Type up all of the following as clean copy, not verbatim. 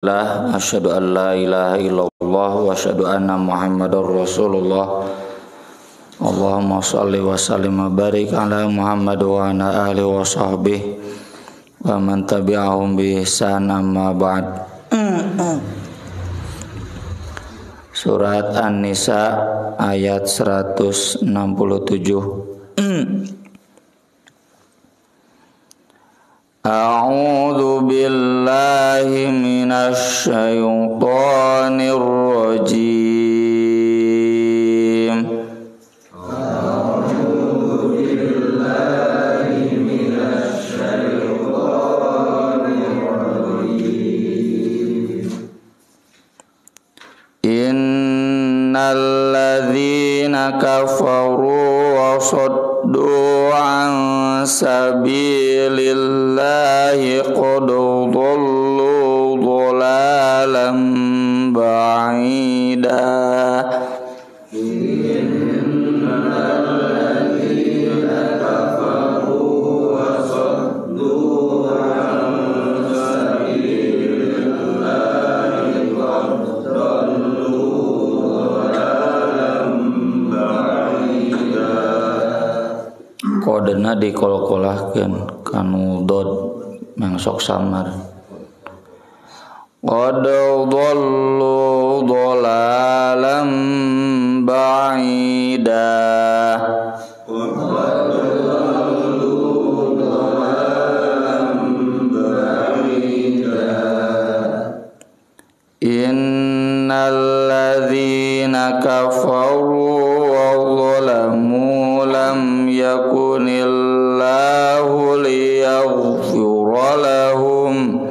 Asyhadu an la ilaha illallah wa asyhadu anna Muhammadar Rasulullah. Allahumma shalli wa sallim wa barik ala Muhammad wa ala alihi wa sahbihi wa man tabi'ahum bi ihsan, amma ba'd. Surat An-Nisa ayat 167. A'udzu billahi minasy syaithanir rajim. A'udzu billahi minasy syaithanir rajim. Innal ladzina kafaru wa saddu an sabilillahi qad dhallu dhalalan ba'ida. Innal ladzina kafaru wa saddu an sabilillahi qad dhallu dhalalan ba'ida. Kodena dikolkolahkeun kanu dod mengsok samar. Qad dhallu dhalalan ba'ida. Innal ladzina kafaru wa zalamu lam yakunillahu liyaghfira lahum.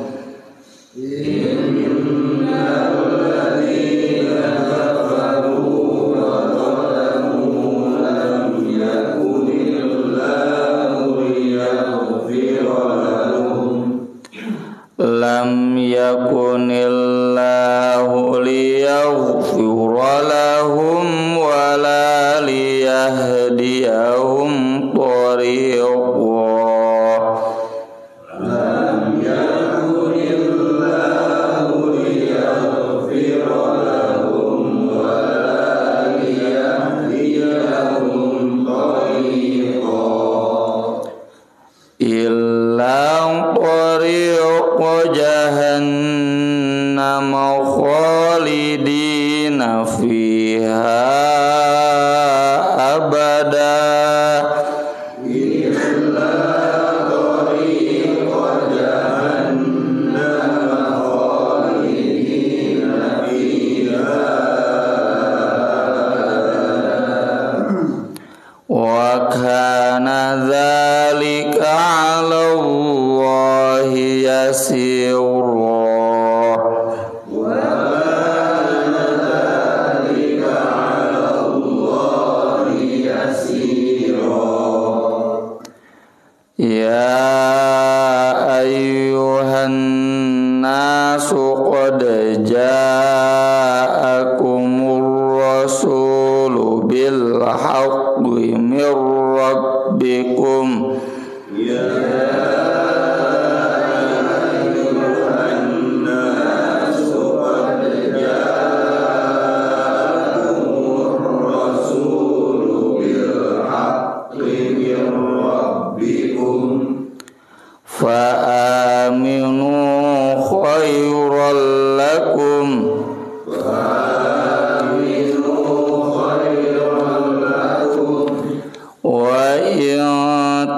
Innal ladzina kafaru wa zalamu lam yakunillahu liyaghfira lahum. Lam yakunillahu liyaghfira lahum wala liyahdiyahum tariqa. Lam yakunillahu liyaghfira lahum wala liyahdiyahum tariqa illa tariqa jahannam khalidina fiha abada. Illa tariqa jahannam khalidina fiha wa kana dzalika 'ala Allahi yasira. Ya ayyuhan nasu qad ja'akumur rasulu bil haqqi mir rabbikum. Ya ayyuhan nasu qad ja'akumur rasulu bil haqqi mir rabbikum fa'aminu khairan lakum. Fa'aminu khairan lakum wa in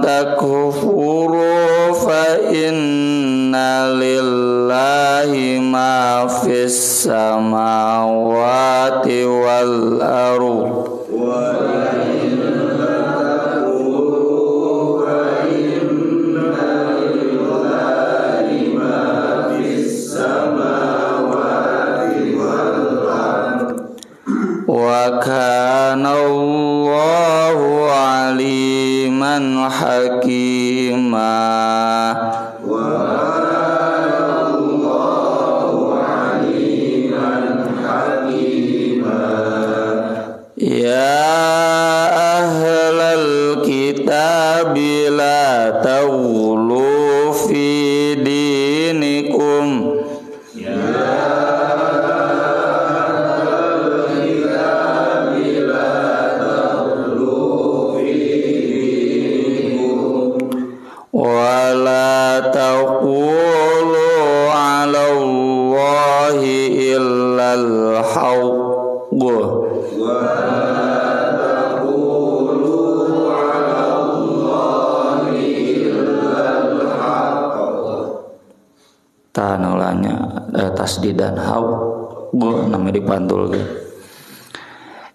takfuru fa inna lillahi ma fis samawati wal ardh. Wa kana Allahu aliman hakima. Wa kana Allahu aliman hakima. Ya ahlal kitab la taghlu fi dinikum. Ya tasdidan namanya dipantul gitu.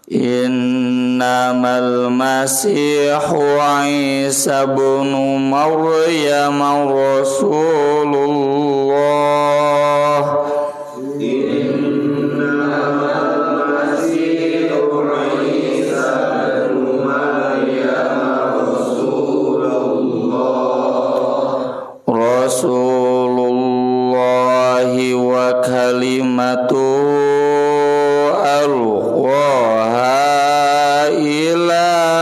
Innamal masihu Isa ibnu Maryam Rasulullah. Innamal masihu Isa ibnu Maryam Rasulullah. Rasulullah wa kalimatu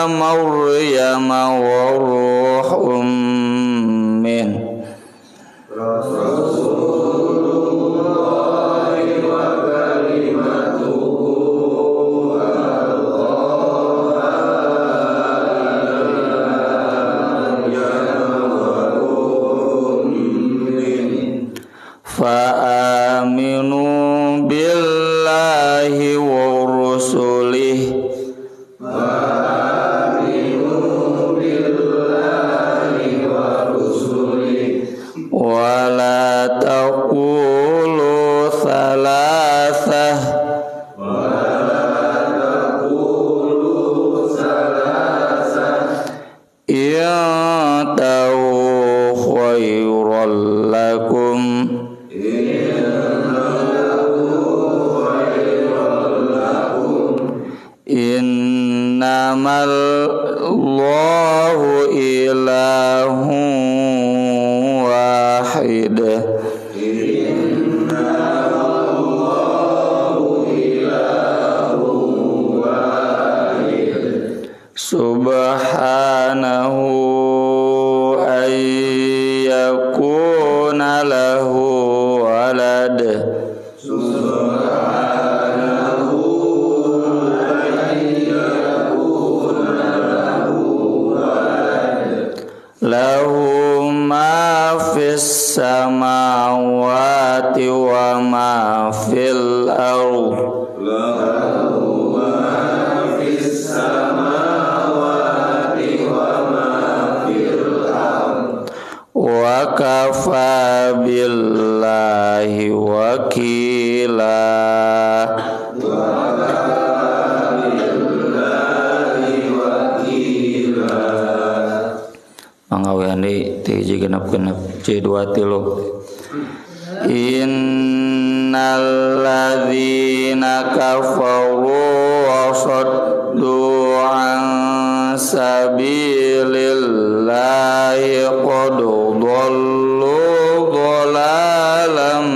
Maryam wa ruhum min. Rasulullah wa kalimatuhu fa aminu billahi wa rusulihi wala taqulu thalathah intahu khairal lakum innamal Allahu ilahu wahid. Subhanahu ayyakuna lahu walad. Lahu ma fis samawati wa ma fil ardh. Lahu ma fis samawati wa ma fil ardh. Wa kafa billahi wakila. Mangawani tiji genep-genep C2 Innal ladzina kafaru wa saddu an sabilillahi qad dhallu dhalalan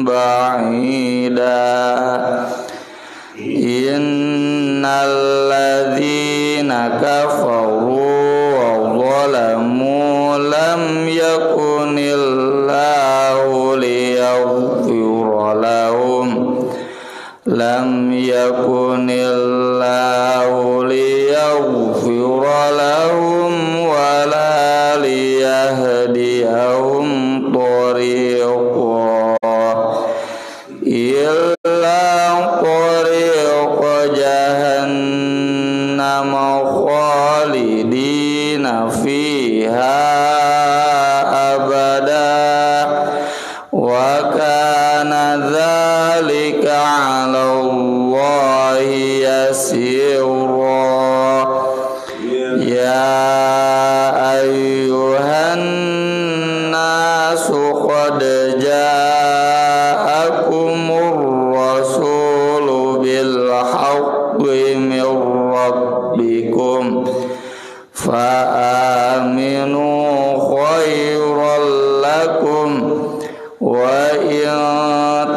ba'ida. Innal ladzina kafaru lam yakunillahu liyaghfira lahum lam yakunillahu liyaghfira lahum wala liyahdiyahum tariqa illa tariqa jahannam khalidina fiha dzalika 'alallahi yasira. Ya ayyuhan nasu qad ja'akumur rasulu bil haqqi min rabbikum fa aminu khairal lakum wa in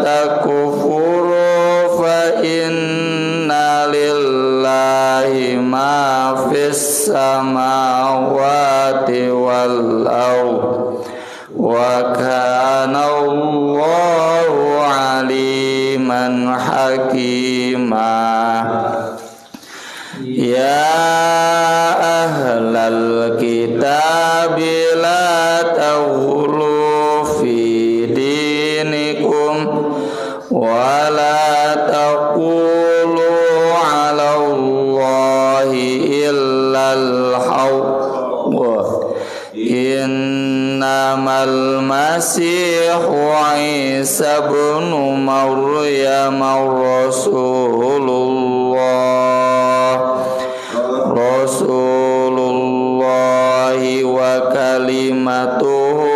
takfuru fa inna lillahi ma fis samawati wal ardh wa kana Allahu aliman hakima. Ya ahlal kitab la taghlu fi dinikum wa la taqulu 'ala Allahi illal haqq innama innamal masihu Isa ibnu Maryam Rasulullah wa kalimatuhu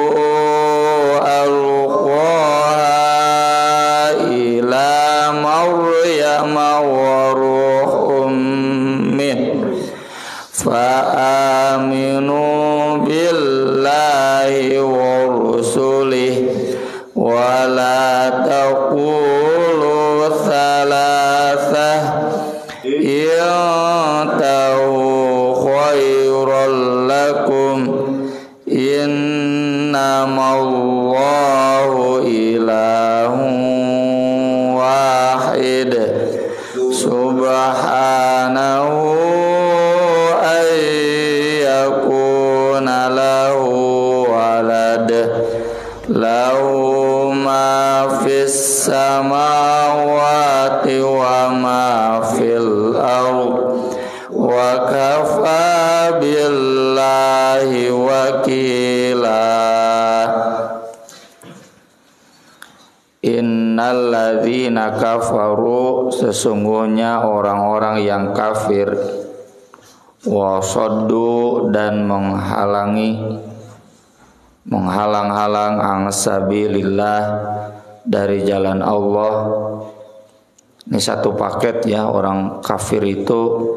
alqaha ila Maryam wa ruhum min fa aminu billahi wa rusulih wa la taqulu thalathah yantahu khairan lakum innamallahu ilahun wahid subhanahu ayyakuna lahu walad lahu ma fis samawati wa ma fil ard wa kafa billahi wakila. Innalladzina kafaru, sesungguhnya orang-orang yang kafir, wasaddu, dan menghalang-halang an sabilillah, dari jalan Allah. Ini satu paket ya, orang kafir itu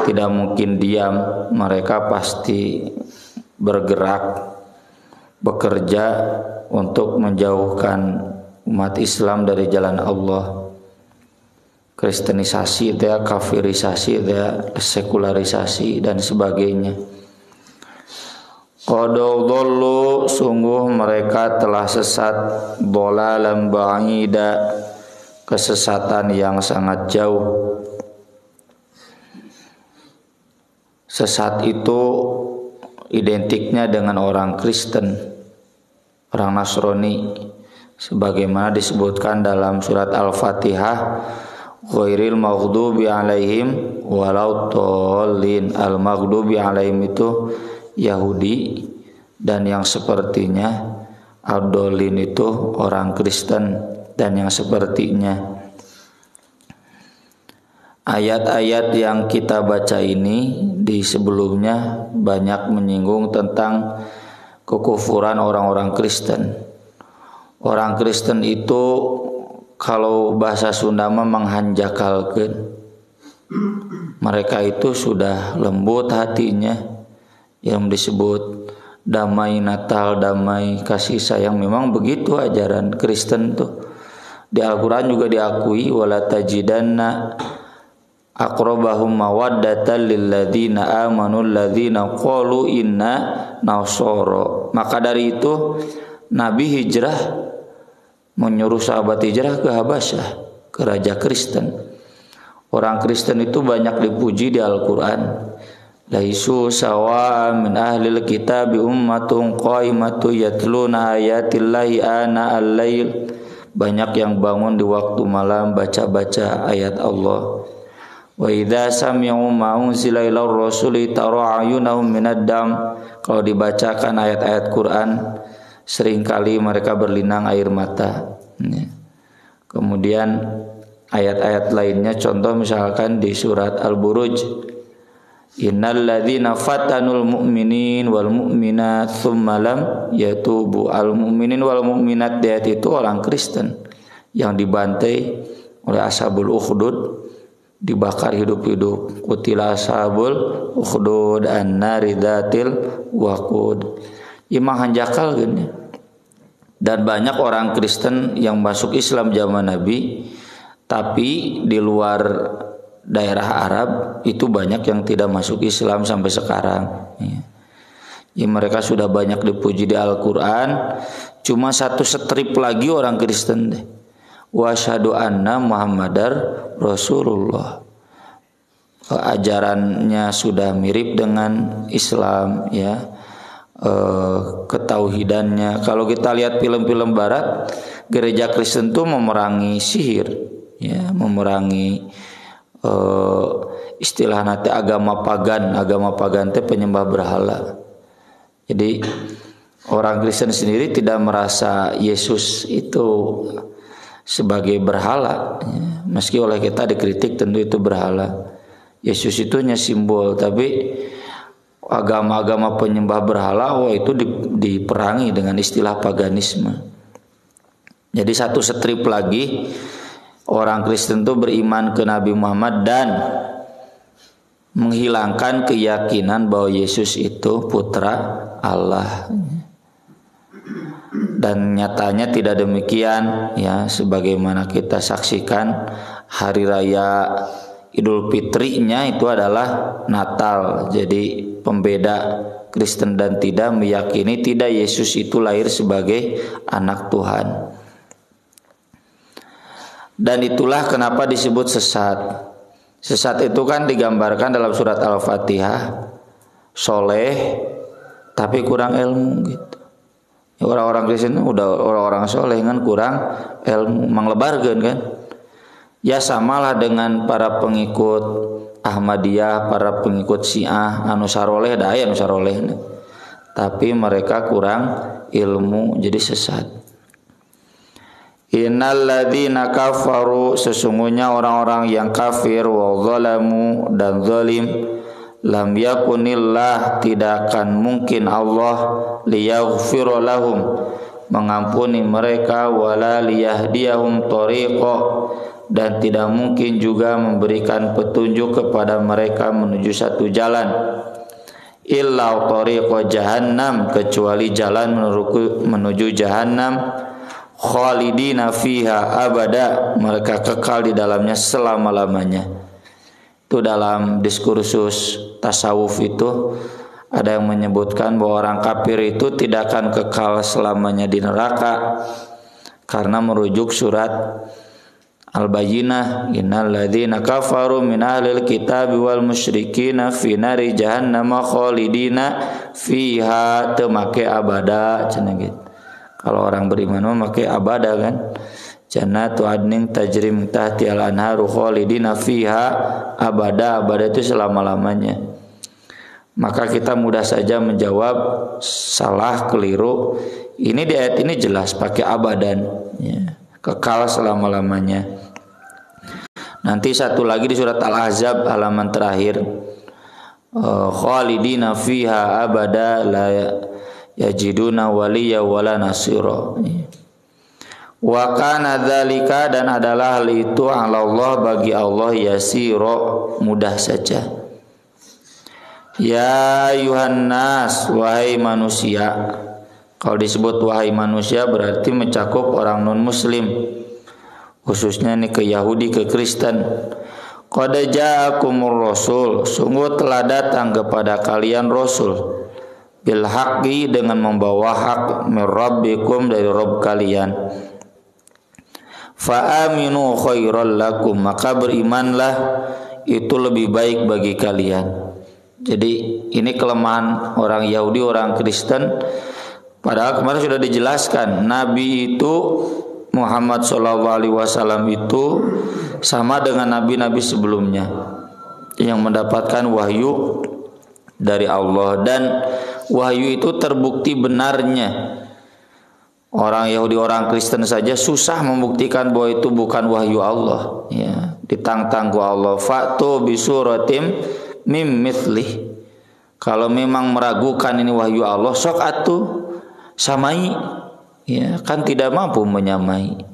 tidak mungkin diam, mereka pasti bergerak, bekerja untuk menjauhkan umat Islam dari jalan Allah. Kristenisasi itu ya, kafirisasi itu ya, sekularisasi dan sebagainya. Qadadallu, sungguh mereka telah sesat, dhalalan ba'ida, kesesatan yang sangat jauh. Sesat itu identiknya dengan orang Kristen, orang Nasrani, sebagaimana disebutkan dalam surat Al-Fatihah, ghairil maghdubi alaihim waladdallin. Al-maghdubi alaihim itu Yahudi, dan yang sepertinya ad-dallin itu orang Kristen dan yang sepertinya. Ayat-ayat yang kita baca ini di sebelumnya banyak menyinggung tentang kekufuran orang-orang Kristen. Orang Kristen itu kalau bahasa Sunda menghanjakalkeun. Mereka itu sudah lembut hatinya, yang disebut damai Natal, damai kasih sayang. Memang begitu ajaran Kristen tuh. Di Al-Quran juga diakui, wala tajidanna aqrabahum mawaddatan lilladzina amanu alladzina qalu inna nasara. Maka dari itu Nabi hijrah, menyuruh sahabat hijrah ke Habasyah, ke raja Kristen. Orang Kristen itu banyak dipuji di Al-Quran. Laisu sawa min ahlil kitabi ummatun qaimatu yatluna ayatillahi ana al-lail. Banyak yang bangun di waktu malam baca-baca ayat Allah. Wa idza sami'u ma unzila ila rasuli tara ayunahum minad dam. Kalau dibacakan ayat-ayat Quran, seringkali mereka berlinang air mata. Kemudian ayat-ayat lainnya, contoh misalkan di surat Al-Buruj, innal ladzina fatanul mu'minin wal mu'minat tsumma lam yatubu. Al mu'minin wal mu'minat, ayat itu orang Kristen yang dibantai oleh ashabul ukhdud, dibakar hidup-hidup. Qutila ashabul ukhdud an-nari dzatil waqud. Imang hanjakal gini. Dan banyak orang Kristen yang masuk Islam zaman Nabi, tapi di luar daerah Arab itu banyak yang tidak masuk Islam sampai sekarang. Ya, mereka sudah banyak dipuji di Al-Quran. Cuma satu strip lagi orang Kristen deh. Wa asyhadu anna Muhammadar Rasulullah. Ajarannya sudah mirip dengan Islam, ya. Ketauhidannya. Kalau kita lihat film-film Barat, gereja Kristen itu memerangi sihir, ya, memerangi istilah nanti agama pagan. Agama pagan itu penyembah berhala. Jadi Orang Kristen sendiri tidak merasa Yesus itu sebagai berhala, meski oleh kita dikritik tentu itu berhala. Yesus itu hanya simbol, tapi agama-agama penyembah berhala itu diperangi dengan istilah paganisme. Jadi satu strip lagi, orang Kristen itu beriman ke Nabi Muhammad dan menghilangkan keyakinan bahwa Yesus itu putra Allah. Dan nyatanya tidak demikian, ya, sebagaimana kita saksikan hari raya Idul Fitrinya itu adalah Natal. Jadi pembeda Kristen dan tidak meyakini tidak Yesus itu lahir sebagai anak Tuhan. Dan itulah kenapa disebut sesat. Sesat itu kan digambarkan dalam surat Al-Fatihah, soleh tapi kurang ilmu gitu. Orang-orang Kristen udah orang-orang soleh kan kurang ilmu, manglebarkeun kan. Ya samalah dengan para pengikut Ahmadiyah, para pengikut Syiah anu saroleh da aya anu saroleh. Tapi mereka kurang ilmu jadi sesat. Innal ladzina kafaru, sesungguhnya orang-orang yang kafir, wa zalamu dan zalim, lam yakunillah, tidak akan mungkin Allah liyaghfira lahum, mengampuni mereka, wala liyahdiyahum thariqa, dan tidak mungkin juga memberikan petunjuk kepada mereka menuju satu jalan, illa thariqa jahannam, kecuali jalan menuju jahannam, khalidina fiha abada, mereka kekal di dalamnya selama-lamanya. Itu dalam diskursus tasawuf itu ada yang menyebutkan bahwa orang kafir itu tidak akan kekal selamanya di neraka karena merujuk surat Al-Bayyinah, innal ladzina kafaru min ahlil kitabi wal musyrikina fi nari jahannam khalidina fiha, teu make abada cenah gitu. Kalau orang beriman mah make abada kan. Jannatu adnin tajri min tahtiha al-anharu khalidina fiha abada, abada itu selama-lamanya. Maka kita mudah saja menjawab salah, keliru. Ini di ayat ini jelas pakai abadan, ya, kekal selama-lamanya. Nanti satu lagi di surat Al-Ahzab halaman terakhir, khalidina fiha abada la yajiduna waliya wala nasira. Wa kana dzalika, dan adalah hal itu ala Allah, bagi Allah, yasiro, mudah saja. Ya Yuhannas, wahai manusia. Kalau disebut wahai manusia berarti mencakup orang non muslim, khususnya nih ke Yahudi, ke Kristen. Qad ja'akumur rasul, sungguh telah datang kepada kalian rasul, bil haqqi, dengan membawa hak, mir rabbikum, dari Rabb kalian. Fa aminu khairal lakum, maka berimanlah, itu lebih baik bagi kalian. Jadi ini kelemahan orang Yahudi, orang Kristen. Padahal kemarin sudah dijelaskan, Nabi itu Muhammad SAW itu sama dengan nabi-nabi sebelumnya yang mendapatkan wahyu dari Allah, dan wahyu itu terbukti benarnya. Orang Yahudi, orang Kristen saja susah membuktikan bahwa itu bukan wahyu Allah, ya, ditantang ku Allah, fa'tu bisuratim mim mithlih. Kalau memang meragukan ini wahyu Allah, sok atuh samai, ya, kan tidak mampu menyamai.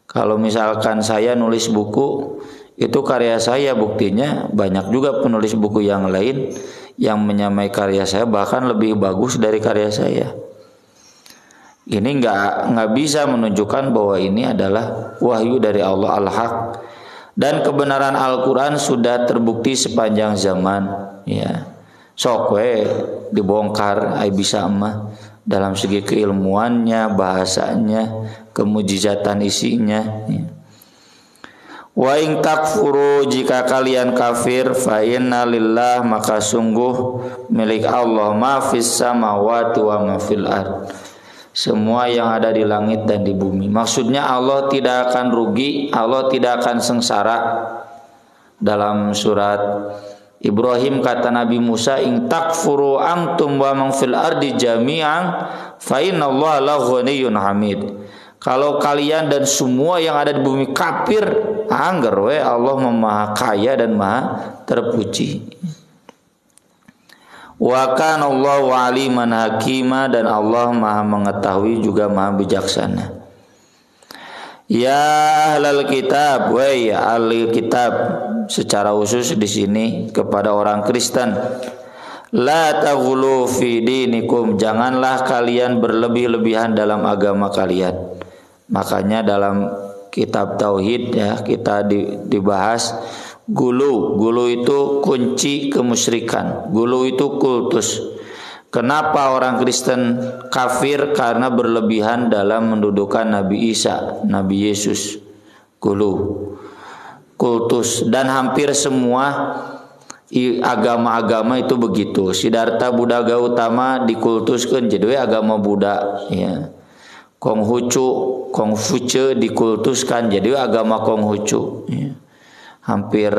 Kalau misalkan saya nulis buku, itu karya saya, buktinya banyak juga penulis buku yang lain yang menyamai karya saya, bahkan lebih bagus dari karya saya. Ini nggak bisa menunjukkan bahwa ini adalah wahyu dari Allah Al-Haq. Dan kebenaran Al-Quran sudah terbukti sepanjang zaman, ya. Sok we dibongkar ai bisa mah dalam segi keilmuannya, bahasanya, kemujizatan isinya, ya. Wa in takfuru, jika kalian kafir, fa inna lillah, maka sungguh milik Allah, ma fis samawati wa ma fil ard, semua yang ada di langit dan di bumi. Maksudnya Allah tidak akan rugi, Allah tidak akan sengsara. Dalam surat Ibrahim kata Nabi Musa, in takfuru antum wa man fil ardi jami'an fa innallaha la ghaniyyun hamid. Kalau kalian dan semua yang ada di bumi kafir, angger we Allah Maha Kaya dan Maha terpuji. Wa kana Allahu aliman hakima, dan Allah Maha mengetahui juga Maha bijaksana. Ya ahlal kitab, wa ya ahli kitab, secara khusus di sini kepada orang Kristen. La taghulu fi dinikum, janganlah kalian berlebih-lebihan dalam agama kalian. Makanya dalam kitab tauhid ya kita dibahas gulu. Gulu itu kunci kemusyrikan. Gulu itu kultus. Kenapa orang Kristen kafir? Karena berlebihan dalam mendudukan Nabi Isa, Nabi Yesus. Gulu, kultus, dan hampir semua agama-agama itu begitu. Siddhartha Buddha Gautama dikultuskan jadi agama Buddha ya. Konghucu dikultuskan jadi agama Konghucu ya. Hampir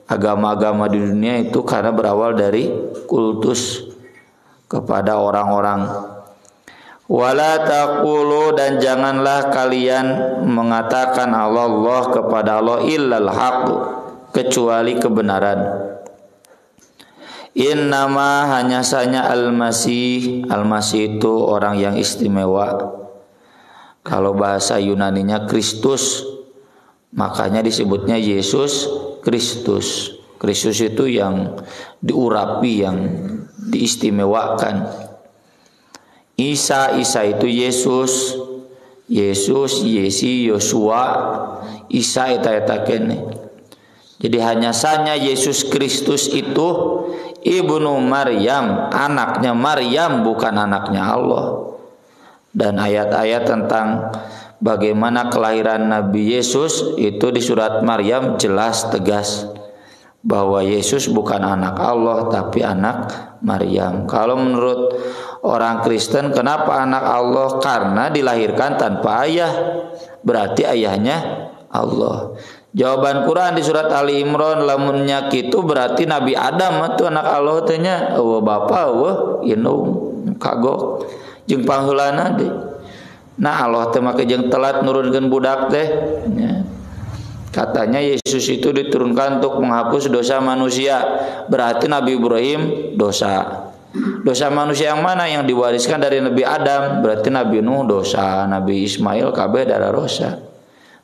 agama-agama di dunia itu karena berawal dari kultus kepada orang-orang. Wala taqulu, dan janganlah kalian mengatakan Allah kepada Allah illal haq, kecuali kebenaran. Innama, hanya saja al-masih itu orang yang istimewa. Kalau bahasa Yunaninya Kristus, makanya disebutnya Yesus Kristus. Kristus itu yang diurapi, yang diistimewakan. Isa itu Yesus, Yesi, Yosua, Isa eta kene. Jadi hanya saja Yesus Kristus itu ibnu Maryam, anaknya Maryam, bukan anaknya Allah. Dan ayat-ayat tentang bagaimana kelahiran Nabi Yesus itu di surat Maryam jelas tegas bahwa Yesus bukan anak Allah tapi anak Maryam. Kalau menurut orang Kristen, kenapa anak Allah? Karena dilahirkan tanpa ayah, berarti ayahnya Allah. Jawaban Quran di surat Ali Imran, lamunnya kitu berarti Nabi Adam itu anak Allah tanya, eueuh bapa eueuh indung kagok jeung pangheulana deui. Nah Allah teh make jeung telat nurunkeun budak teh ya. Katanya Yesus itu diturunkan untuk menghapus dosa manusia. Berarti Nabi Ibrahim dosa. Dosa manusia yang mana? Yang diwariskan dari Nabi Adam. Berarti Nabi Nuh dosa, Nabi Ismail kabeh darah dosa.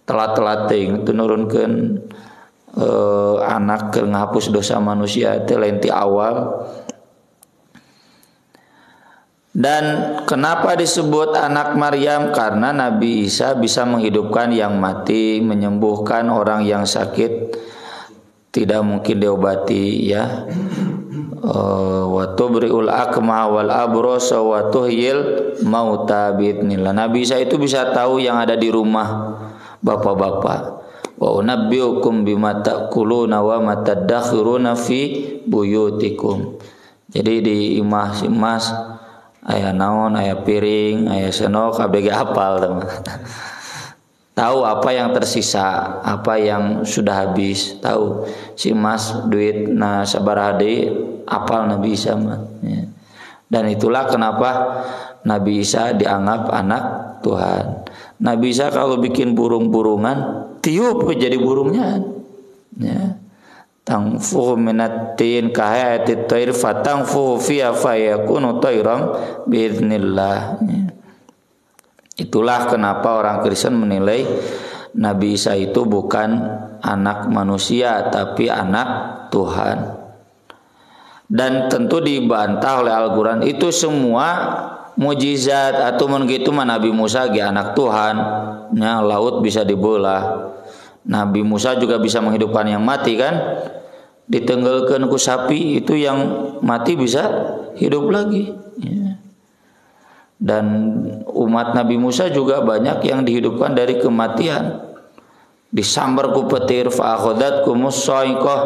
Telat-telat teuing itu nurunkeun anak keur ngahapus dosa manusia teh lain ti awal. Dan kenapa disebut anak Maryam? Karena Nabi Isa bisa menghidupkan yang mati, menyembuhkan orang yang sakit tidak mungkin diobati ya. Wa tubriul akma wal abrasa wa tuhyil mauta biidznillah. Nabi Isa itu bisa tahu yang ada di rumah bapak-bapak. Wa unabbiukum bima ta'kuluna wa ma tadakhiruna fi buyutikum. Jadi di imah aya naon, aya piring, aya senok, abg hafal teman. Tahu apa yang tersisa, apa yang sudah habis, tahu si mas duit na sabaraha deui apal Nabi Isa mah. Ya. Dan itulah kenapa Nabi Isa dianggap anak Tuhan. Nabi Isa kalau bikin burung-burungan, tiup jadi burungnya. Ya. Tangfu minatin kahayatit tayr fatangfu fiya fayakunu tayram biidznillah. Itulah kenapa orang Kristen menilai Nabi Isa itu bukan anak manusia tapi anak Tuhan. Dan tentu dibantah oleh Al-Quran, itu semua mujizat atau begitu mah Nabi Musa ge anak Tuhan. Nya laut bisa dibelah. Nabi Musa juga bisa menghidupkan yang mati kan? Ditenggelkeun ku sapi, itu yang mati bisa hidup lagi ya. Dan umat Nabi Musa juga banyak yang dihidupkan dari kematian. Disambar ku petir fa akhadhatkumus shaiqah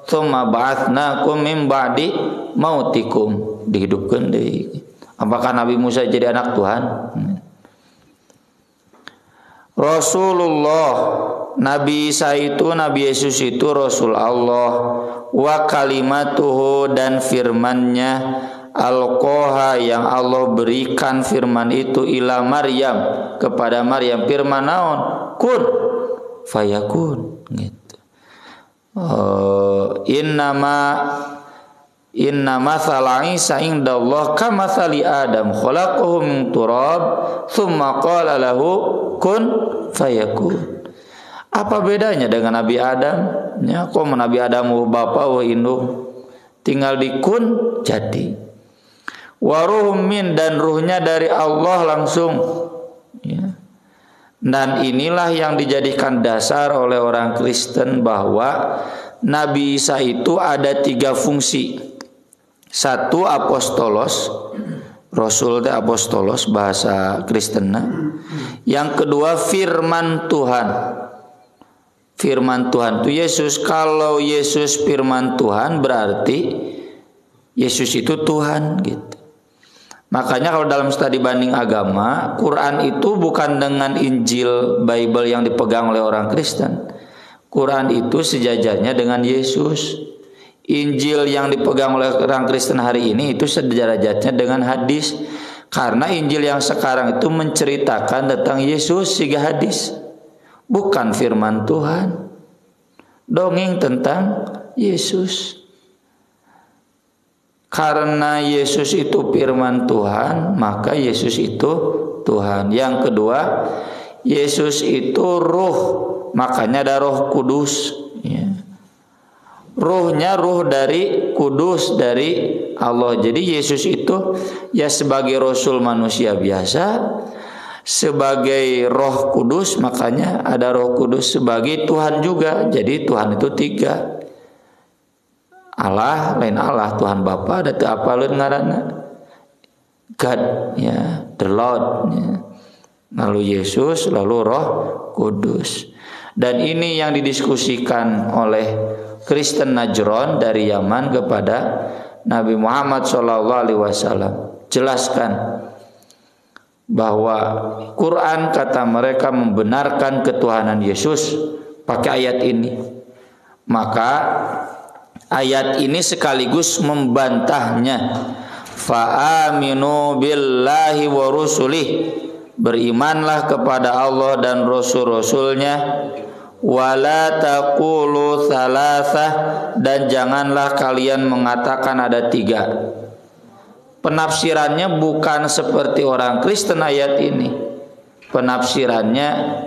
tsumma ba'atsnakum min ba'di mautikum, dihidupkeun deui. Apakah Nabi Musa jadi anak Tuhan? Rasulullah, Nabi Isa itu, Nabi Yesus itu Rasul Allah. Wa kalimatuhu, dan firmannya alqoha yang Allah berikan firman itu ila Maryam kepada Maryam, firman naon? Kun fayakun gitu. Inna mathala Isa indallah kamathali Adam khalaqahu min turab thumma qala lahu kun fayakun. Apa bedanya dengan Nabi Adam? Ya, kok Nabi Adam bapa wa induk tinggal di kun jadi. Wa ruhum min, dan ruhnya dari Allah langsung. Ya. Dan inilah yang dijadikan dasar oleh orang Kristen bahwa Nabi Isa itu ada 3 fungsi. 1 apostolos, rasul teh apostolos bahasa Kristenna. Yang kedua firman Tuhan. Firman Tuhan itu Yesus. Kalau Yesus firman Tuhan berarti Yesus itu Tuhan gitu. Makanya kalau dalam studi banding agama, Quran itu bukan dengan Injil Bible yang dipegang oleh orang Kristen. Quran itu sejajarnya dengan Yesus. Injil yang dipegang oleh orang Kristen hari ini itu sederajatnya dengan hadis. Karena Injil yang sekarang itu menceritakan tentang Yesus siga hadis, bukan firman Tuhan. Dongeng tentang Yesus. Karena Yesus itu firman Tuhan, maka Yesus itu Tuhan. Yang kedua, Yesus itu ruh, makanya ada Roh Kudus ya. Ruhnya ruh dari Kudus, dari Allah. Jadi Yesus itu ya sebagai Rasul manusia biasa, sebagai Roh Kudus, makanya ada Roh Kudus sebagai Tuhan juga. Jadi Tuhan itu 3. Allah lain Allah, Tuhan Bapa ada teu apaleun ngaranna God ya, the Lord ya. Lalu Yesus, lalu Roh Kudus. Dan ini yang didiskusikan oleh Kristen Najran dari Yaman kepada Nabi Muhammad SAW. Jelaskan bahwa Quran kata mereka membenarkan ketuhanan Yesus pakai ayat ini. Maka ayat ini sekaligus membantahnya. Fa'aminu billahi wa rusulih, berimanlah kepada Allah dan rasul-rasulnya. Wala taqulu thalathah, dan janganlah kalian mengatakan ada 3. Penafsirannya bukan seperti orang Kristen ayat ini. Penafsirannya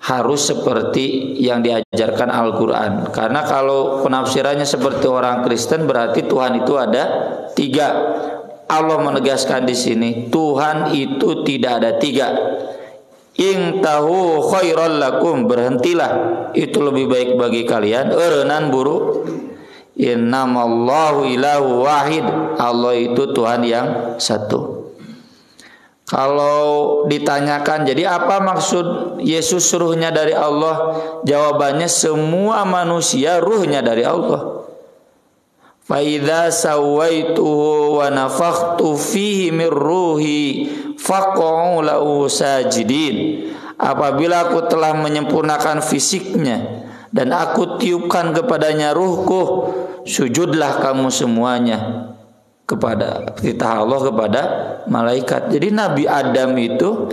harus seperti yang diajarkan Al-Quran. Karena kalau penafsirannya seperti orang Kristen berarti Tuhan itu ada 3. Allah menegaskan di sini Tuhan itu tidak ada 3. In tahu khairal lakum, berhentilah, itu lebih baik bagi kalian. Eureunnan buru. Innamallahu ilahu wahid, Allah itu Tuhan yang satu. Kalau ditanyakan jadi apa maksud Yesus ruhnya dari Allah, jawabannya semua manusia ruhnya dari Allah. Fa idza sawaituhu wa nafakhtu fihi min ruhi faq'u lahu sajidin. Apabila aku telah menyempurnakan fisiknya dan aku tiupkan kepadanya ruhku, sujudlah kamu semuanya kepada titah Allah kepada malaikat. Jadi Nabi Adam itu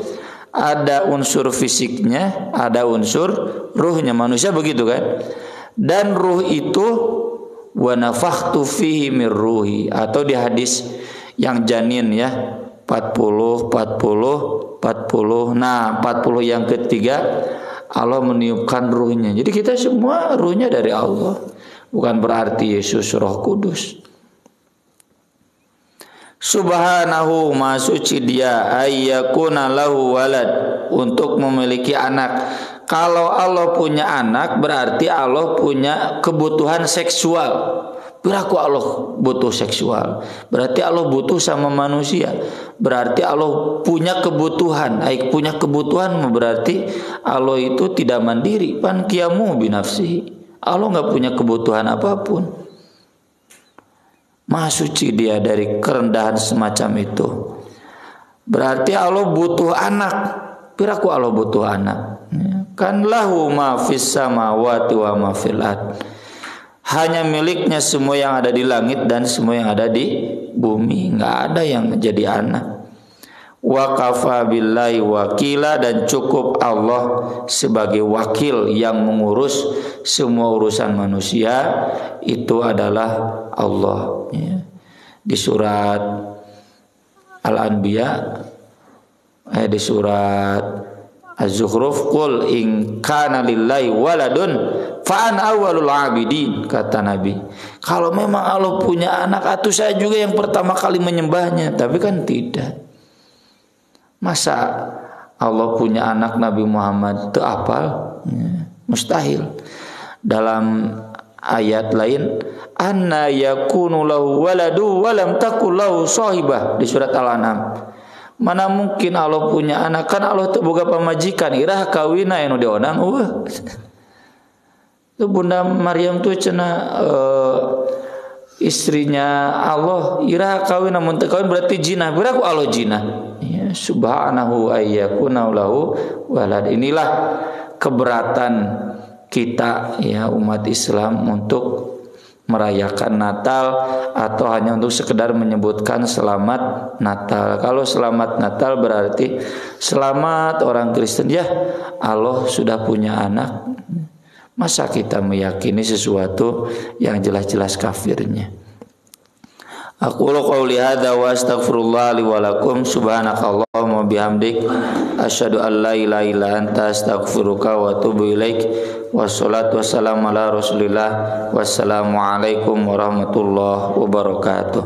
ada unsur fisiknya, ada unsur ruhnya. Manusia begitu kan? Dan ruh itu wa nafakhtu fihi mir ruhi, atau di hadis yang janin ya 40 40 40. Nah, 40 yang ketiga Allah meniupkan ruhnya. Jadi kita semua ruhnya dari Allah. Bukan berarti Yesus Roh Kudus. Subhanahu, maha suci dia, ayyakuna lahu walad, untuk memiliki anak. Kalau Allah punya anak berarti Allah punya kebutuhan seksual. Berarti Allah butuh seksual. Berarti Allah butuh sama manusia. Berarti Allah punya kebutuhan. Punya kebutuhan berarti Allah itu tidak mandiri. Pan qiyamu binafsihi. Allah nggak punya kebutuhan apapun. Maha suci dia dari kerendahan semacam itu. Berarti Allah butuh anak. Piraku Allah butuh anak. Kan lahu ma fis samawati wa ma fil ard. hanya miliknya semua yang ada di langit dan semua yang ada di bumi. Nggak ada yang menjadi anak. Wa kafa billahi wakila, dan cukup Allah sebagai wakil yang mengurus semua urusan manusia. Itu adalah Allah. Di surat Al-Anbiya, di surat Az-Zukhruf, qul in kana lillahi waladun fa ana awwalul abidin, kata Nabi. Kalau memang Allah punya anak, atuh saya juga yang pertama kali menyembahnya. Tapi kan tidak. Masa Allah punya anak Nabi Muhammad itu apal? Mustahil. Dalam ayat lain, anna yakunu lahu waladu wa lam takul lahu sahibah, di surat Al-An'am. Mana mungkin Allah punya anak, kan Allah teu boga pamajikan, irah kawina anu dionang itu Bunda Maryam tuh cenah istrinya Allah, irah kawin namun teu kawin berarti jinah, berarti Allah jinah. Ya, subhanahu ayyakuna lahu walad. Inilah keberatan kita ya umat Islam untuk merayakan Natal atau hanya untuk sekedar menyebutkan selamat Natal. Kalau selamat Natal berarti selamat orang Kristen, ya Allah sudah punya anak. Masa kita meyakini sesuatu yang jelas-jelas kafirnya? Aku qouli hadza wa astaghfirullah li wa lakum, subhanakallahumma bihamdik asyhadu an la ilaha illa anta astaghfiruka wa atubu ilaik. Wassalatu wassalamu ala Rasulillah. Wassalamu alaikum warahmatullahi wabarakatuh.